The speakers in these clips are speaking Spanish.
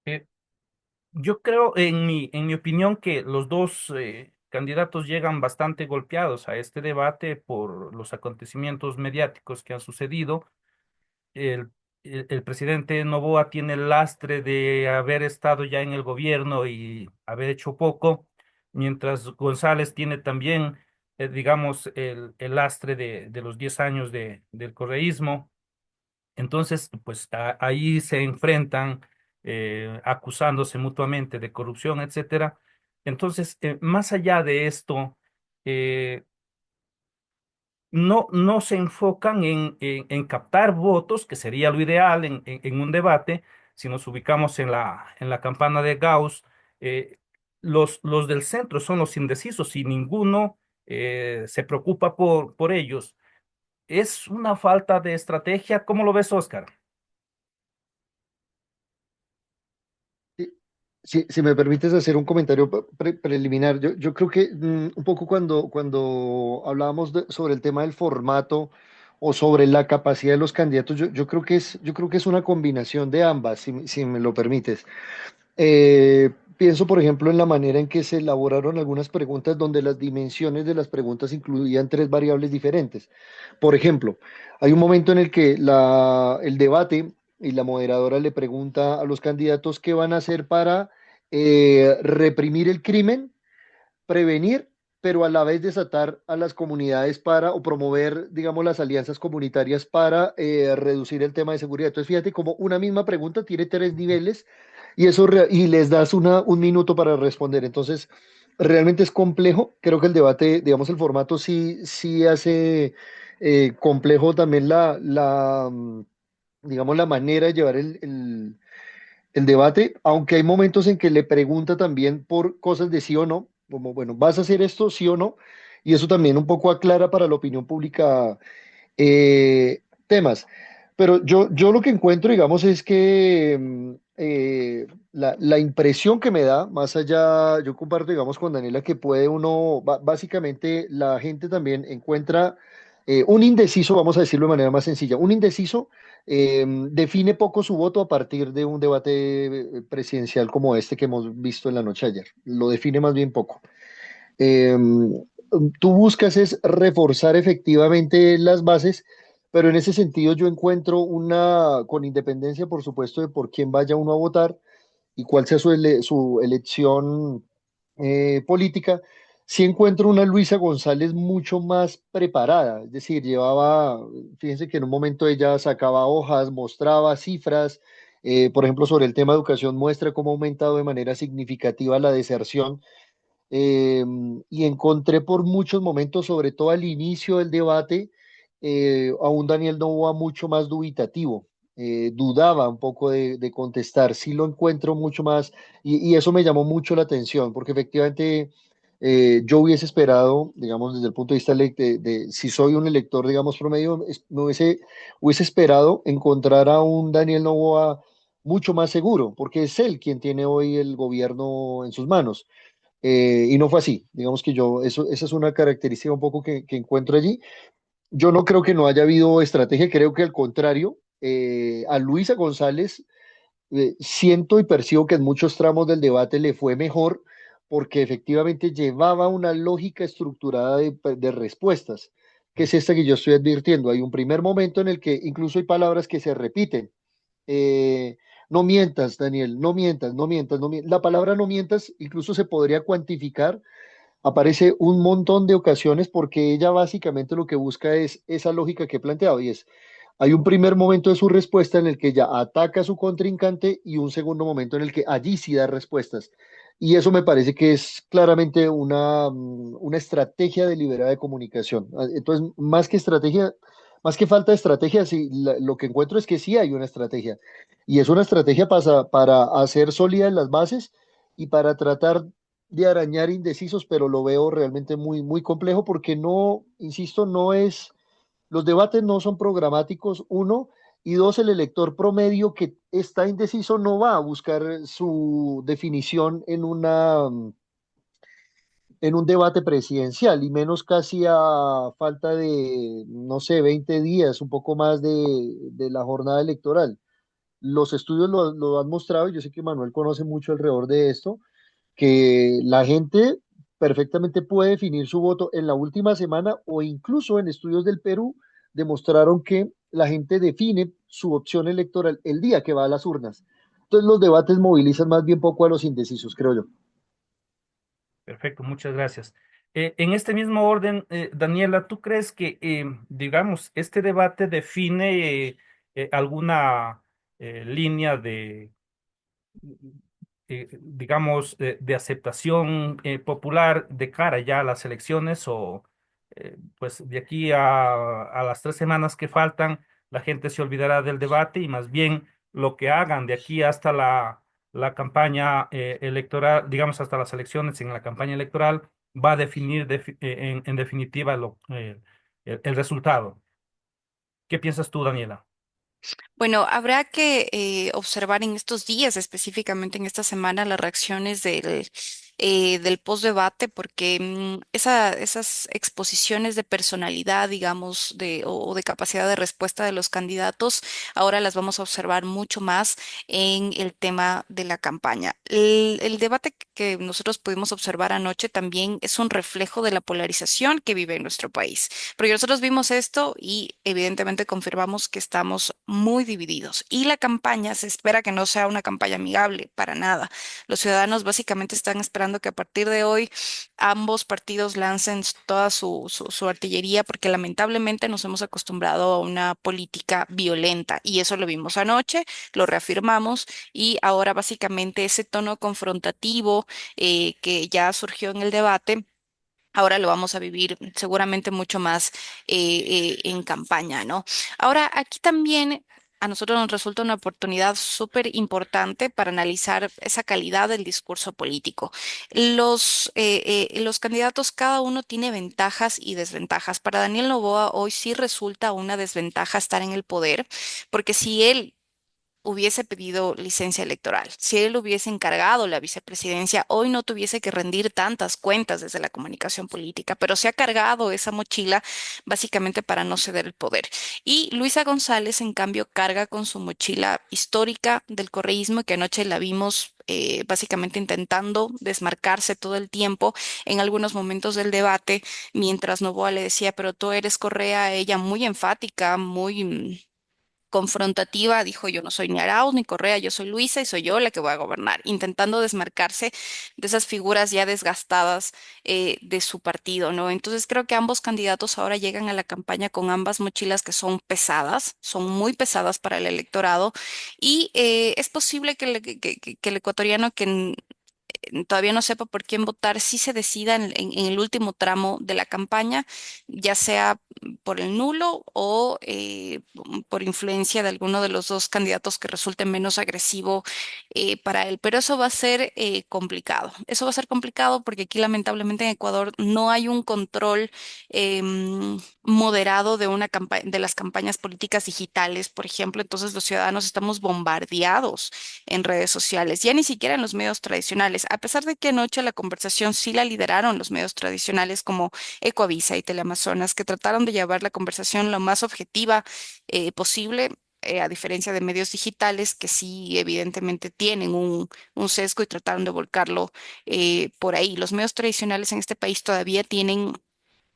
Eh, yo creo, en mi opinión, que los dos candidatos llegan bastante golpeados a este debate por los acontecimientos mediáticos que han sucedido. El, el presidente Noboa tiene el lastre de haber estado ya en el gobierno y haber hecho poco, mientras González tiene también, digamos, el lastre de los 10 años del correísmo. Entonces, pues ahí se enfrentan, acusándose mutuamente de corrupción, etcétera. Entonces, más allá de esto, eh, no se enfocan en captar votos, que sería lo ideal en un debate. Si nos ubicamos en la campana de Gauss, eh, los del centro son los indecisos y ninguno se preocupa por ellos. Es una falta de estrategia. ¿Cómo lo ves, Oscar? Sí, si me permites hacer un comentario preliminar, yo creo que un poco cuando hablábamos sobre el tema del formato o sobre la capacidad de los candidatos, yo creo que es una combinación de ambas, si me lo permites. Pienso, por ejemplo, en la manera en que se elaboraron algunas preguntas donde las dimensiones de las preguntas incluían tres variables diferentes. Por ejemplo, hay un momento en el que el debate y la moderadora le pregunta a los candidatos qué van a hacer para reprimir el crimen, prevenir, pero a la vez desatar a las comunidades para, o promover, digamos, las alianzas comunitarias para reducir el tema de seguridad. Entonces, fíjate como una misma pregunta tiene tres niveles y les das un minuto para responder. Entonces, realmente es complejo. Creo que el debate, digamos, el formato sí hace complejo también digamos, la manera de llevar el debate, aunque hay momentos en que le pregunta también por cosas de sí o no, como, bueno, ¿vas a hacer esto, sí o no? Y eso también un poco aclara para la opinión pública temas. Pero yo lo que encuentro, digamos, es que la impresión que me da, más allá, yo comparto, digamos, con Daniela, que puede uno, básicamente la gente también encuentra un indeciso, vamos a decirlo de manera más sencilla, un indeciso define poco su voto a partir de un debate presidencial como este que hemos visto en la noche ayer. Lo define más bien poco. Eh, Tú buscas es reforzar efectivamente las bases, pero en ese sentido yo encuentro con independencia, por supuesto, de por quién vaya uno a votar y cuál sea su elección política, sí encuentro una Luisa González mucho más preparada, es decir, fíjense que en un momento ella sacaba hojas, mostraba cifras, por ejemplo, sobre el tema de educación, muestra cómo ha aumentado de manera significativa la deserción eh, y encontré por muchos momentos, sobre todo al inicio del debate, a un Daniel Noboa mucho más dubitativo. Dudaba un poco de contestar. Sí lo encuentro mucho más, y eso me llamó mucho la atención, porque efectivamente yo hubiese esperado, digamos, desde el punto de vista si soy un elector, digamos, promedio, hubiese esperado encontrar a un Daniel Noboa mucho más seguro, porque es él quien tiene hoy el gobierno en sus manos. Y no fue así. Digamos que esa es una característica un poco que encuentro allí. Yo no creo que no haya habido estrategia, creo que al contrario, a Luisa González siento y percibo que en muchos tramos del debate le fue mejor porque efectivamente llevaba una lógica estructurada de respuestas, que es esta que yo estoy advirtiendo. Hay un primer momento en el que incluso hay palabras que se repiten. No mientas, Daniel, no mientas, no mientas, no mientas. La palabra no mientas incluso se podría cuantificar, aparece un montón de ocasiones porque ella básicamente lo que busca es esa lógica que he planteado y hay un primer momento de su respuesta en el que ella ataca a su contrincante y un segundo momento en el que allí sí da respuestas. Y eso me parece que es claramente una estrategia deliberada de comunicación. Entonces, más que falta de estrategia, sí, lo que encuentro es que sí hay una estrategia. Y es una estrategia para hacer sólidas las bases y para tratar de arañar indecisos, pero lo veo realmente muy, muy complejo porque no, insisto, los debates no son programáticos, uno, y dos, el elector promedio que está indeciso no va a buscar su definición en un debate presidencial, y menos casi a falta de, no sé, 20 días, un poco más de la jornada electoral. Los estudios lo han mostrado, y yo sé que Manuel conoce mucho alrededor de esto, que la gente perfectamente puede definir su voto en la última semana o incluso en estudios del Perú demostraron que la gente define su opción electoral el día que va a las urnas. Entonces los debates movilizan más bien poco a los indecisos, creo yo. Perfecto, muchas gracias. En este mismo orden, Daniela, ¿tú crees que, digamos, este debate define alguna línea de digamos, de aceptación popular de cara ya a las elecciones o pues de aquí a las 3 semanas que faltan, la gente se olvidará del debate y más bien lo que hagan de aquí hasta la campaña electoral, digamos, hasta las elecciones en la campaña electoral, va a definir en definitiva el resultado. ¿Qué piensas tú, Daniela? Bueno, habrá que observar en estos días, específicamente en esta semana, las reacciones del post-debate, porque esas exposiciones de personalidad, digamos, o de capacidad de respuesta de los candidatos, ahora las vamos a observar mucho más en el tema de la campaña. El debate que nosotros pudimos observar anoche también es un reflejo de la polarización que vive en nuestro país. Porque nosotros vimos esto y evidentemente confirmamos que estamos muy divididos. Y la campaña se espera que no sea una campaña amigable, para nada. Los ciudadanos básicamente están esperando que a partir de hoy ambos partidos lancen toda su artillería, porque lamentablemente nos hemos acostumbrado a una política violenta. Y eso lo vimos anoche, lo reafirmamos, y ahora básicamente ese tono confrontativo que ya surgió en el debate. Ahora lo vamos a vivir seguramente mucho más en campaña, ¿no? Ahora, aquí también a nosotros nos resulta una oportunidad súper importante para analizar esa calidad del discurso político. Los candidatos, cada uno tiene ventajas y desventajas. Para Daniel Noboa, hoy sí resulta una desventaja estar en el poder, porque si él hubiese pedido licencia electoral, si él hubiese encargado la vicepresidencia, hoy no tuviese que rendir tantas cuentas desde la comunicación política, pero se ha cargado esa mochila básicamente para no ceder el poder. Y Luisa González, en cambio, carga con su mochila histórica del correísmo, que anoche la vimos. Básicamente intentando desmarcarse todo el tiempo en algunos momentos del debate, mientras Novoa le decía, pero tú eres Correa, ella muy enfática, muy confrontativa, dijo yo no soy ni Arauz ni Correa, yo soy Luisa y soy yo la que voy a gobernar, intentando desmarcarse de esas figuras ya desgastadas de su partido, ¿no? Entonces creo que ambos candidatos ahora llegan a la campaña con ambas mochilas que son pesadas, son muy pesadas para el electorado y es posible que el ecuatoriano que todavía no sepa por quién votar, sí se decida en el último tramo de la campaña, ya sea por el nulo o por influencia de alguno de los dos candidatos que resulte menos agresivo para él. Pero eso va a ser complicado. Eso va a ser complicado porque aquí lamentablemente en Ecuador no hay un control moderado de de las campañas políticas digitales, por ejemplo. Entonces los ciudadanos estamos bombardeados en redes sociales, ya ni siquiera en los medios tradicionales, a pesar de que anoche la conversación sí la lideraron los medios tradicionales como Ecoavisa y Teleamazonas, que trataron de llevar la conversación lo más objetiva posible. A diferencia de medios digitales que sí evidentemente tienen un sesgo y trataron de volcarlo por ahí. Los medios tradicionales en este país todavía tienen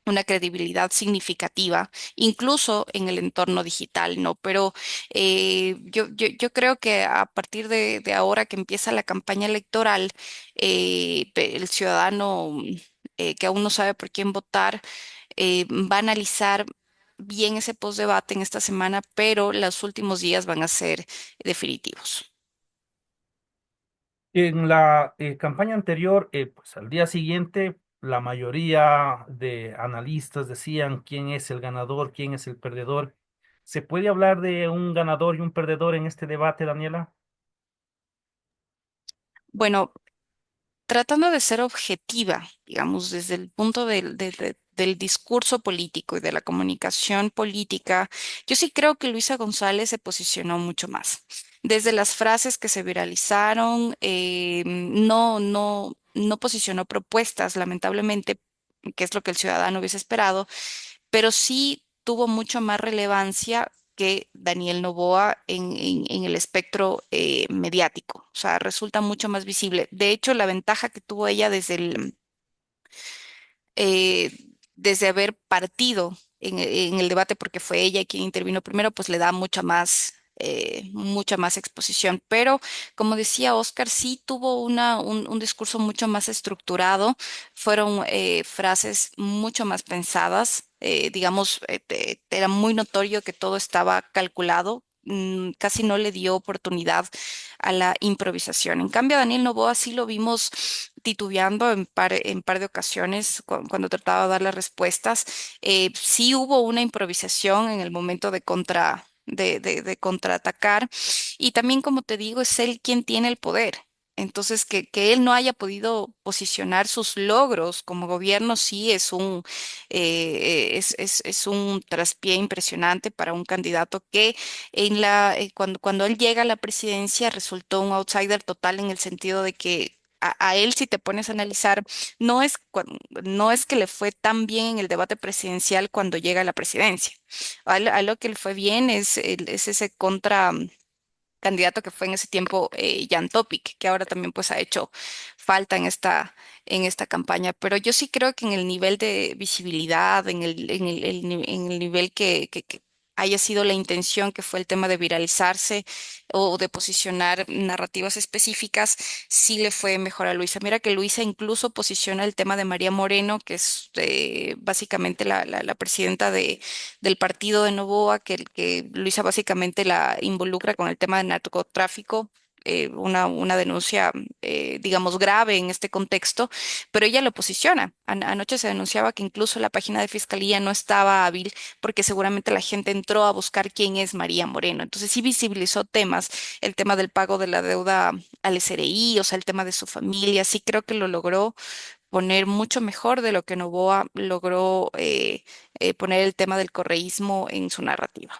una credibilidad significativa, incluso en el entorno digital, ¿no? Pero yo creo que a partir de ahora que empieza la campaña electoral, el ciudadano que aún no sabe por quién votar, va a analizar bien ese postdebate en esta semana, pero los últimos días van a ser definitivos. En la campaña anterior, pues al día siguiente, la mayoría de analistas decían quién es el ganador, quién es el perdedor. ¿Se puede hablar de un ganador y un perdedor en este debate, Daniela? Bueno, tratando de ser objetiva, digamos, desde el punto del discurso político y de la comunicación política, yo sí creo que Luisa González se posicionó mucho más. Desde las frases que se viralizaron, no posicionó propuestas, lamentablemente, que es lo que el ciudadano hubiese esperado, pero sí tuvo mucho más relevancia que Daniel Noboa en el espectro mediático. O sea, resulta mucho más visible. De hecho, la ventaja que tuvo ella eh, desde haber partido en el debate, porque fue ella quien intervino primero, pues le da mucha más exposición. Pero, como decía Oscar, sí tuvo un discurso mucho más estructurado, fueron frases mucho más pensadas, digamos, era muy notorio que todo estaba calculado. Casi no le dio oportunidad a la improvisación. En cambio, a Daniel Noboa sí lo vimos titubeando en par de ocasiones cuando trataba de dar las respuestas. Sí hubo una improvisación en el momento de contraatacar y también, como te digo, es él quien tiene el poder. Entonces, que él no haya podido posicionar sus logros como gobierno sí es un traspié impresionante para un candidato que cuando él llega a la presidencia resultó un outsider total en el sentido de que a él, si te pones a analizar, no es que le fue tan bien en el debate presidencial cuando llega a la presidencia. A lo que le fue bien es ese contra candidato que fue en ese tiempo Jan Topic, que ahora también pues ha hecho falta en esta campaña. Pero yo sí creo que en el nivel de visibilidad, en el nivel que haya sido la intención, que fue el tema de viralizarse o de posicionar narrativas específicas, sí le fue mejor a Luisa. Mira que Luisa incluso posiciona el tema de María Moreno, que es básicamente la presidenta del partido de Novoa, que Luisa básicamente la involucra con el tema de narcotráfico. Una denuncia, digamos, grave en este contexto, pero ella lo posiciona. Anoche se denunciaba que incluso la página de fiscalía no estaba hábil porque seguramente la gente entró a buscar quién es María Moreno. Entonces sí visibilizó temas, el tema del pago de la deuda al SRI, o sea, el tema de su familia, sí creo que lo logró poner mucho mejor de lo que Novoa logró poner el tema del correísmo en su narrativa.